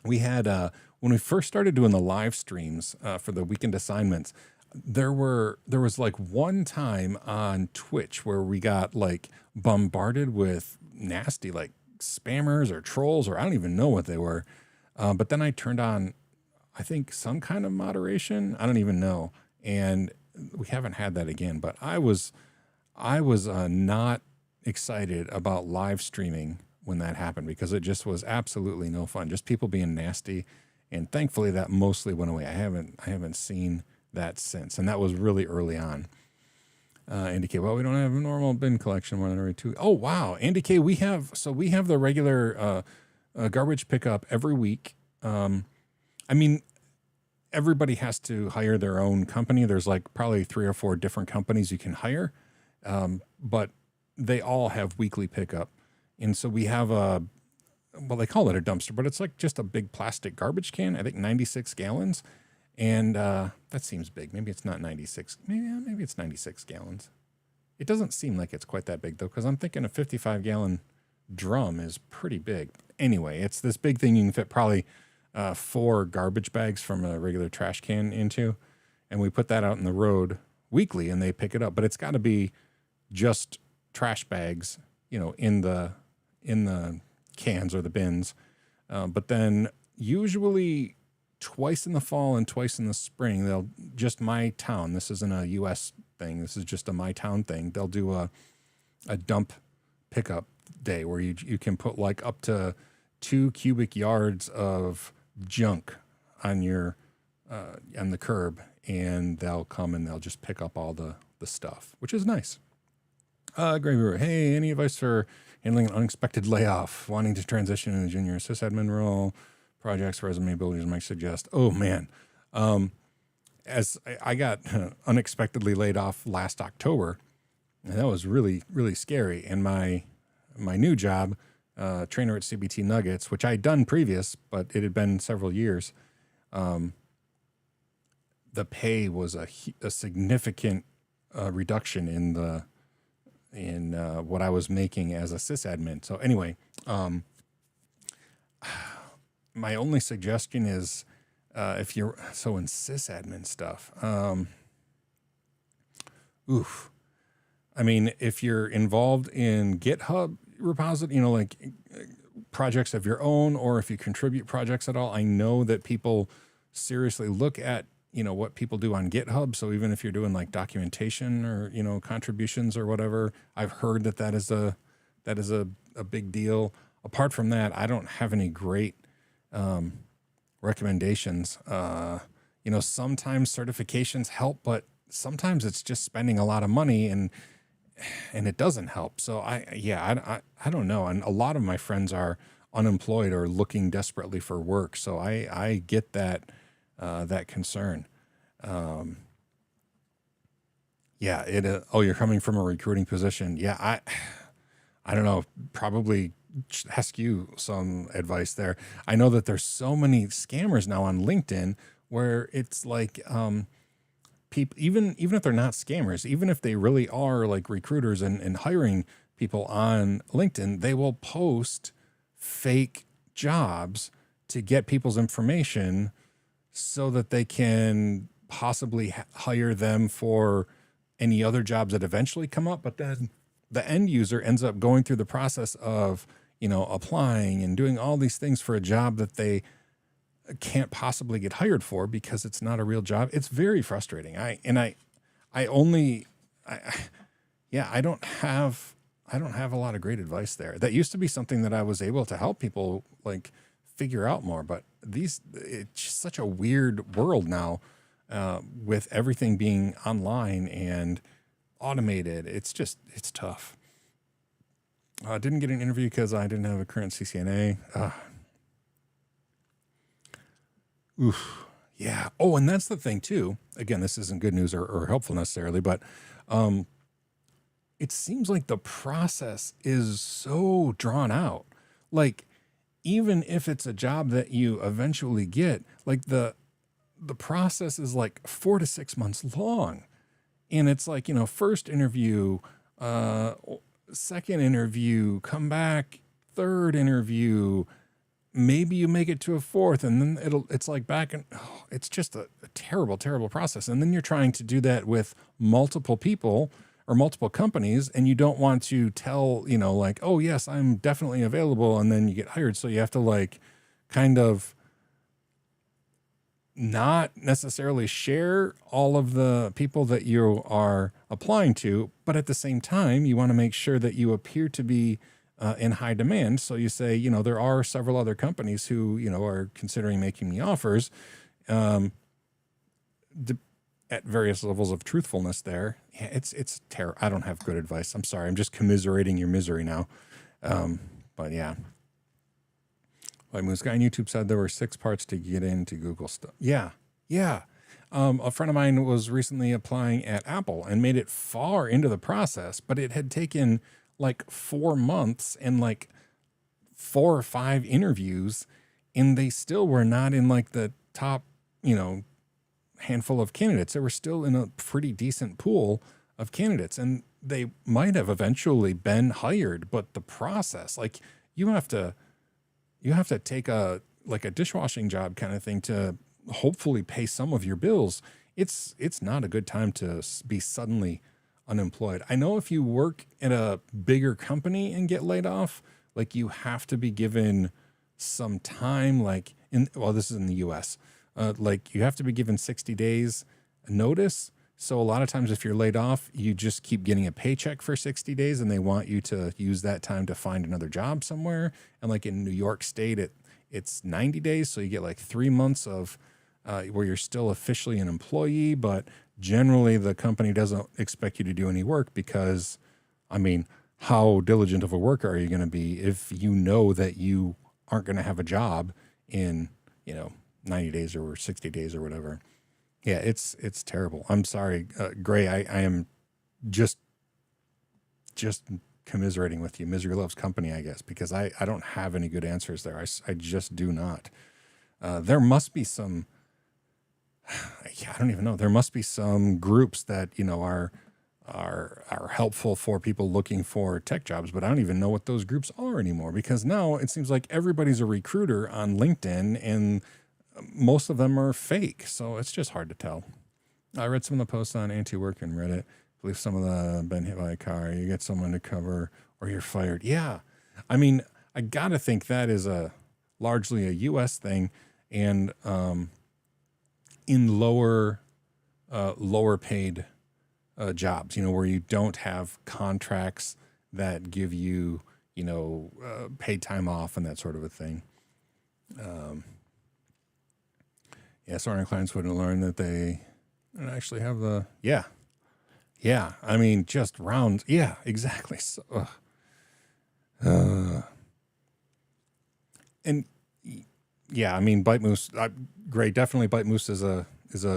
We had when we first started doing the live streams for the weekend assignments, there was like one time on Twitch where we got like bombarded with nasty like spammers or trolls, or I don't even know what they were. But then I turned on, I think, some kind of moderation. I don't even know, and we haven't had that again. But I was not excited about live streaming when that happened, because it just was absolutely no fun. Just people being nasty, and thankfully that mostly went away. I haven't seen that since, and that was really early on. Andy K, well, we don't have a normal bin collection more than every 2. Oh wow, Andy K, we have the regular garbage pickup every week. I mean, everybody has to hire their own company. There's like probably 3 or 4 different companies you can hire, but they all have weekly pickup. And so we have well, they call it a dumpster, but it's like just a big plastic garbage can, I think 96 gallons. And that seems big. Maybe it's not 96. Maybe it's 96 gallons. It doesn't seem like it's quite that big, though, because I'm thinking a 55-gallon drum is pretty big. Anyway, it's this big thing you can fit probably 4 garbage bags from a regular trash can into. And we put that out in the road weekly, and they pick it up. But it's got to be just trash bags, in the cans or the bins. But then usually twice in the fall and twice in the spring, they'll just my town. This isn't a U.S. thing. This is just a my town thing. They'll do a dump pickup day where you can put like up to 2 cubic yards of junk on the curb, and they'll come and they'll just pick up all the stuff, which is nice. Gravy River, hey, any advice for handling an unexpected layoff, wanting to transition in a junior sysadmin role, projects, resume abilities might suggest? Oh man. As I got unexpectedly laid off last October, and that was really, really scary. And my new job, trainer at CBT Nuggets, which I'd done previous, but it had been several years. The pay was a significant reduction in what I was making as a sysadmin. So anyway, my only suggestion is if you're in sysadmin stuff, I mean, if you're involved in GitHub repository, like projects of your own, or if you contribute projects at all, I know that people seriously look at what people do on GitHub. So even if you're doing like documentation or contributions or whatever, I've heard that is a big deal. Apart from that, I don't have any great recommendations. Sometimes certifications help, but sometimes it's just spending a lot of money and it doesn't help. So I don't know. And a lot of my friends are unemployed or looking desperately for work. So I get that concern. You're coming from a recruiting position. Yeah. I don't know, probably ask you some advice there. I know that there's so many scammers now on LinkedIn where it's like, people, even if they're not scammers, even if they really are like recruiters and hiring people on LinkedIn, they will post fake jobs to get people's information so that they can possibly hire them for any other jobs that eventually come up. But then the end user ends up going through the process of, applying and doing all these things for a job that they can't possibly get hired for because it's not a real job. It's very frustrating. I don't have a lot of great advice there. That used to be something that I was able to help people like figure out more, but it's just such a weird world now, with everything being online and automated. It's tough. Didn't get an interview because I didn't have a current CCNA. Yeah. Oh, and that's the thing too. Again, this isn't good news or helpful necessarily, but it seems like the process is so drawn out. Like, even if it's a job that you eventually get, like the the process is like 4 to 6 months long. And it's like, first interview, second interview, come back, third interview, maybe you make it to a fourth, and then it's like back, and it's just a terrible, terrible process. And then you're trying to do that with multiple people or multiple companies, and you don't want to tell, like, oh yes, I'm definitely available. And then you get hired. So you have to like kind of not necessarily share all of the people that you are applying to, but at the same time, you want to make sure that you appear to be in high demand. So you say, there are several other companies who, are considering making me offers at various levels of truthfulness there. Yeah, it's terrible. I don't have good advice. I'm sorry. I'm just commiserating your misery now. But yeah. Like Moose Guy on YouTube said there were 6 parts to get into Google stuff. Yeah. A friend of mine was recently applying at Apple and made it far into the process, but it had taken like 4 months and like 4 or 5 interviews, and they still were not in like the top, handful of candidates. They were still in a pretty decent pool of candidates, and they might have eventually been hired, but the process, like you have to take a dishwashing job kind of thing to hopefully pay some of your bills. It's not a good time to be suddenly unemployed. I know if you work at a bigger company and get laid off, like you have to be given some time, like this is in the US, like you have to be given 60 days notice. So a lot of times if you're laid off, you just keep getting a paycheck for 60 days and they want you to use that time to find another job somewhere. And like in New York State, it's 90 days. So you get like 3 months of where you're still officially an employee, but generally the company doesn't expect you to do any work because, how diligent of a worker are you going to be if you know that you aren't going to have a job in, 90 days or 60 days or whatever. Yeah, it's terrible. I'm sorry, Gray. I am just commiserating with you. Misery loves company, I guess, because I don't have any good answers there. I just do not. There must be some. I don't even know. There must be some groups that are helpful for people looking for tech jobs, but I don't even know what those groups are anymore because now it seems like everybody's a recruiter on LinkedIn and most of them are fake. So it's just hard to tell. I read some of the posts on anti-work and Reddit. I believe some of the been hit by a car, you get someone to cover or you're fired. Yeah. I got to think that is largely a US thing and in lower paid jobs, where you don't have contracts that give you, paid time off and that sort of a thing. SRN clients wouldn't learn that they don't actually have the, yeah. Just rounds. Yeah, exactly. So, and yeah, Bite Moose, great. Definitely Bite Moose is a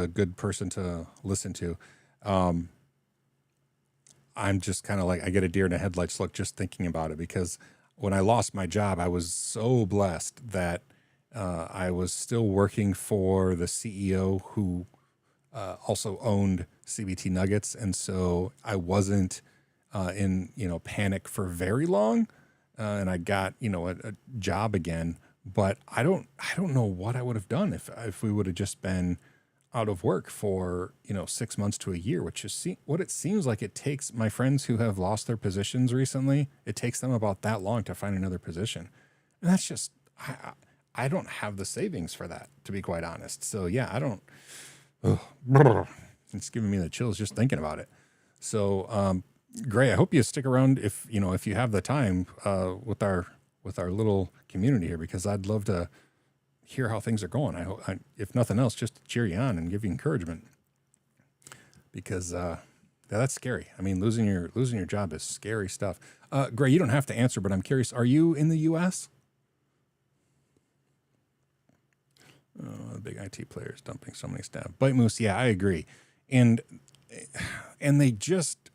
good person to listen to. I'm just kind of like, I get a deer in the headlights look just thinking about it because when I lost my job, I was so blessed that I was still working for the CEO who also owned CBT Nuggets. And so I wasn't in, panic for very long. And I got, a job again, but I don't know what I would have done if we would have just been out of work for, 6 months to a year, which is what it seems like it takes my friends who have lost their positions recently. It takes them about that long to find another position. And that's just, I don't have the savings for that, to be quite honest. So yeah, I don't, it's giving me the chills just thinking about it. So, Gray, I hope you stick around if you have the time, with our little community here, because I'd love to hear how things are going. I hope, if nothing else, just to cheer you on and give you encouragement, because that's scary. Losing your job is scary stuff. Gray, you don't have to answer, but I'm curious. Are you in the U.S.? The big IT players dumping so many staff. Bite Moose, yeah, I agree, and they just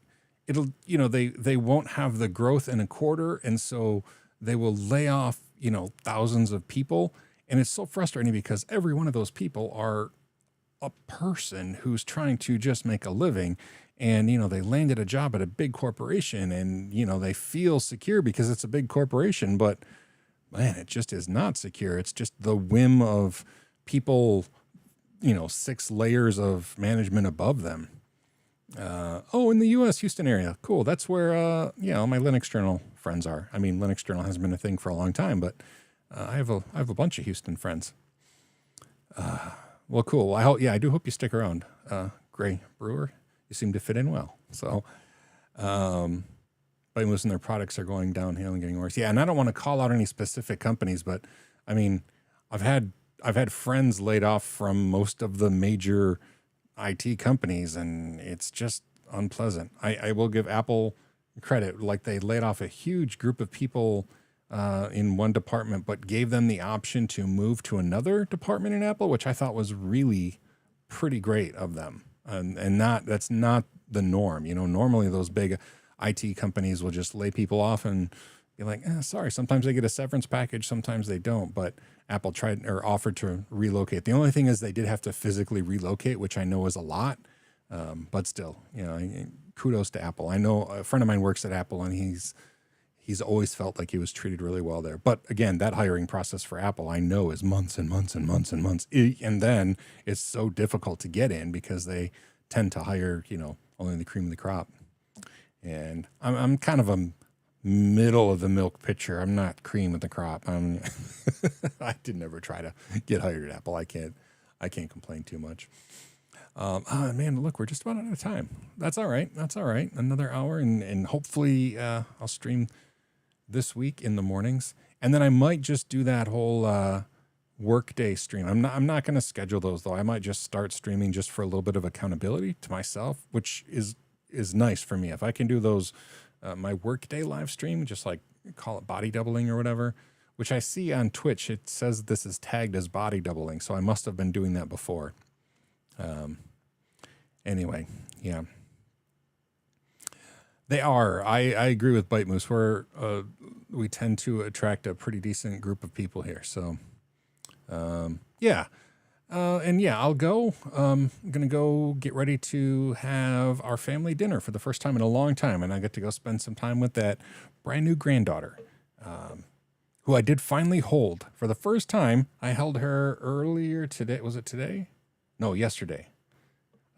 they won't have the growth in a quarter, and so they will lay off thousands of people. And it's so frustrating because every one of those people are a person who's trying to just make a living, and they landed a job at a big corporation, and they feel secure because it's a big corporation, but man, it just is not secure. It's just the whim of people, 6 layers of management above them. In the U.S. Houston area. Cool. That's where, my Linux Journal friends are. I mean, Linux Journal has been a thing for a long time, but I have a bunch of Houston friends. Well, cool. I do hope you stick around. Gray Brewer, you seem to fit in well. So, but most of their products are going downhill and getting worse. Yeah, and I don't want to call out any specific companies, but I mean, I've had friends laid off from most of the major IT companies, and it's just unpleasant. I will give Apple credit. Like, they laid off a huge group of people in one department, but gave them the option to move to another department in Apple, which I thought was really pretty great of them. And that's not the norm. Normally those big IT companies will just lay people off and be like, sorry. Sometimes they get a severance package, sometimes they don't. But Apple tried or offered to relocate. The only thing is they did have to physically relocate, which I know is a lot. But still, kudos to Apple. I know a friend of mine works at Apple, and he's always felt like he was treated really well there. But again, that hiring process for Apple, I know, is months and months and months and months. And then it's so difficult to get in because they tend to hire, only the cream of the crop. And I'm kind of a middle of the milk pitcher. I'm not cream of the crop. I did never try to get hired at Apple. I can't complain too much. Man, look, we're just about out of time. That's all right. Another hour, and hopefully I'll stream this week in the mornings, and then I might just do that whole workday stream. I'm not going to schedule those though. I might just start streaming just for a little bit of accountability to myself, which is nice for me. If I can do those, my workday live stream, just like call it body doubling or whatever, which I see on Twitch, it says this is tagged as body doubling, so I must have been doing that before. Anyway, yeah. They are. I agree with Bite Moose. We tend to attract a pretty decent group of people here. So, yeah. I'll go. I'm going to go get ready to have our family dinner for the first time in a long time. And I get to go spend some time with that brand new granddaughter, who I did finally hold for the first time. I held her earlier today. Was it today? No, yesterday.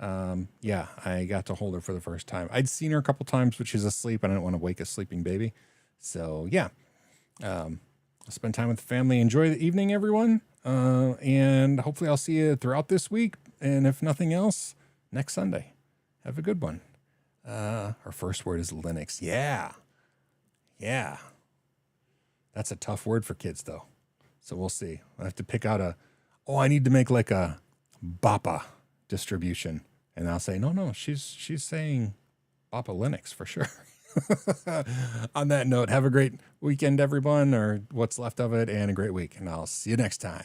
I got to hold her for the first time. I'd seen her a couple times, but she's asleep, and I don't want to wake a sleeping baby. So yeah, I'll spend time with the family. Enjoy the evening, everyone. And hopefully I'll see you throughout this week. And if nothing else, next Sunday. Have a good one. Our first word is Linux. Yeah. That's a tough word for kids though. So we'll see. I have to pick out I need to make like a BAPA distribution. And I'll say, no, she's saying BAPA Linux for sure. On that note, have a great weekend, everyone, or what's left of it, and a great week. And I'll see you next time.